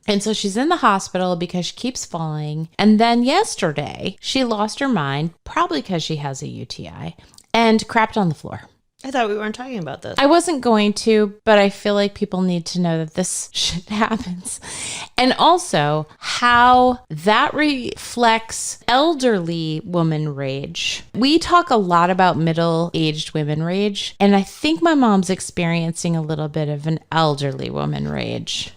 And so she's in the hospital because she keeps falling. And then yesterday, she lost her mind, probably because she has a UTI, and crapped on the floor. I thought we weren't talking about this. I wasn't going to, but I feel like people need to know that this shit happens. And also how that reflects elderly woman rage. We talk a lot about middle-aged women rage, and I think my mom's experiencing a little bit of an elderly woman rage.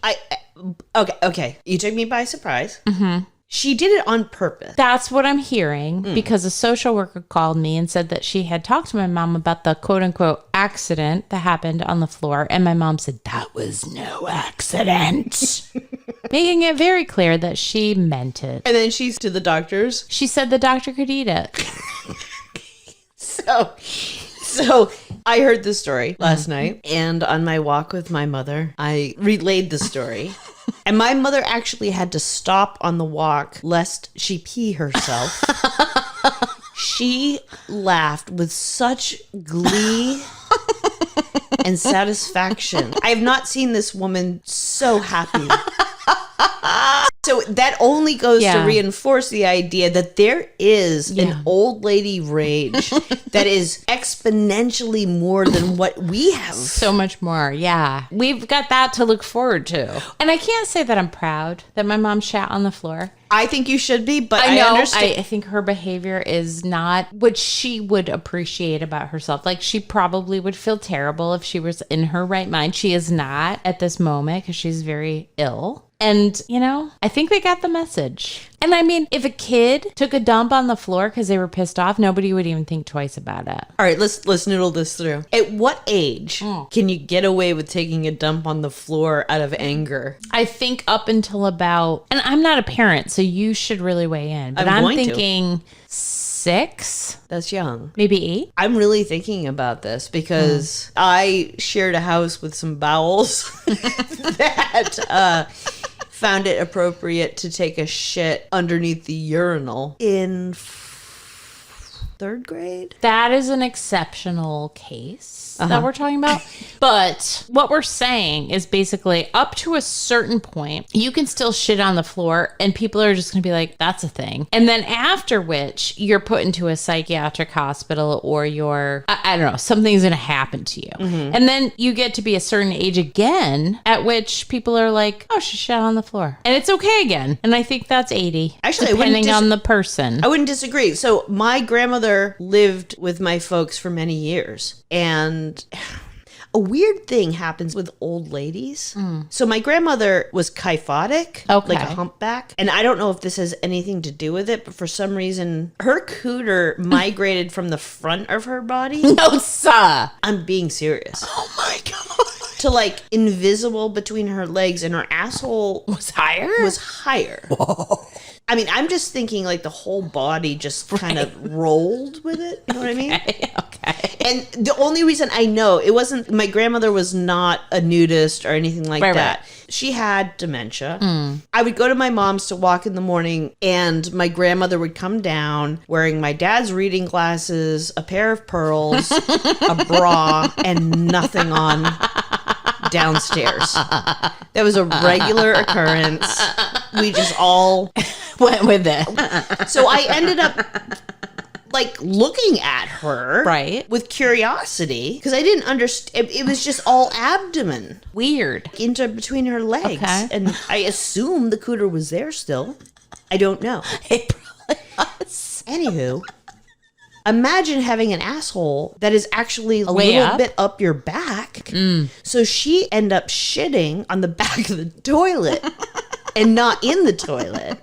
Okay. You took me by surprise. Mm-hmm. She did it on purpose. That's what I'm hearing because a social worker called me and said that she had talked to my mom about the quote unquote accident that happened on the floor. And my mom said, that was no accident. Making it very clear that she meant it. And then she's to the doctors. She said the doctor could eat it. So I heard this story last night, and on my walk with my mother, I relayed the story. And my mother actually had to stop on the walk lest she pee herself. She laughed with such glee and satisfaction. I have not seen this woman so happy. So that only goes to reinforce the idea that there is an old lady rage that is exponentially more than what we have. So much more. Yeah. We've got that to look forward to. And I can't say that I'm proud that my mom shat on the floor. I think you should be, but I know, understand. I think her behavior is not what she would appreciate about herself. Like, she probably would feel terrible if she was in her right mind. She is not at this moment because she's very ill. And, you know, I think they got the message. And I mean, if a kid took a dump on the floor because they were pissed off, nobody would even think twice about it. All right, let's noodle this through. At what age can you get away with taking a dump on the floor out of anger? I think up until about, and I'm not a parent, so you should really weigh in. But I'm thinking 6. That's young. Maybe 8. I'm really thinking about this because I shared a house with some bowels that found it appropriate to take a shit underneath the urinal in 3rd grade. That is an exceptional case that we're talking about. But what we're saying is basically up to a certain point, you can still shit on the floor and people are just going to be like, that's a thing. And then after which you're put into a psychiatric hospital or I don't know, something's going to happen to you. Mm-hmm. And then you get to be a certain age again at which people are like, oh, she shat on the floor. And it's okay again. And I think that's 80. Actually, depending on the person. I wouldn't disagree. So my grandmother lived with my folks for many years. And a weird thing happens with old ladies. So my grandmother was kyphotic, like a humpback. And I don't know if this has anything to do with it, but for some reason, her cooter migrated from the front of her body. No, sir. I'm being serious. Oh my God. To like invisible between her legs, and her asshole was higher? Whoa. I mean, I'm just thinking like the whole body just kind of rolled with it. You know what I mean? Okay. And the only reason I know it wasn't, my grandmother was not a nudist or anything like that. Right. She had dementia. I would go to my mom's to walk in the morning, and my grandmother would come down wearing my dad's reading glasses, a pair of pearls, a bra, and nothing on downstairs. That was a regular occurrence. We just all went with it. So I ended up like looking at her with curiosity because I didn't understand. It was just all abdomen. Weird. Into between her legs. Okay. And I assume the cooter was there still. I don't know. It probably was. Anywho, imagine having an asshole that is actually a little bit up your back. So she ended up shitting on the back of the toilet and not in the toilet.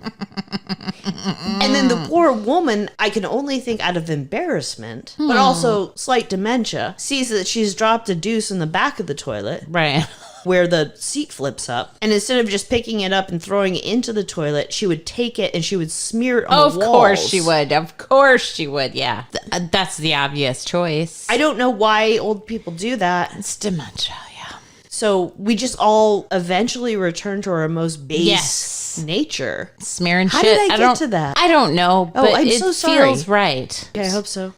And then the poor woman, I can only think out of embarrassment, but also slight dementia, sees that she's dropped a deuce in the back of the toilet. Right. Where the seat flips up. And instead of just picking it up and throwing it into the toilet, she would take it and she would smear it on the walls. Of course she would. Of course she would, yeah. That's the obvious choice. I don't know why old people do that. It's dementia, yeah. So we just all eventually return to our most base nature. Smearing How shit. How did I get to that? I don't know, but I'm it so sorry. feels right. Yeah, I hope so.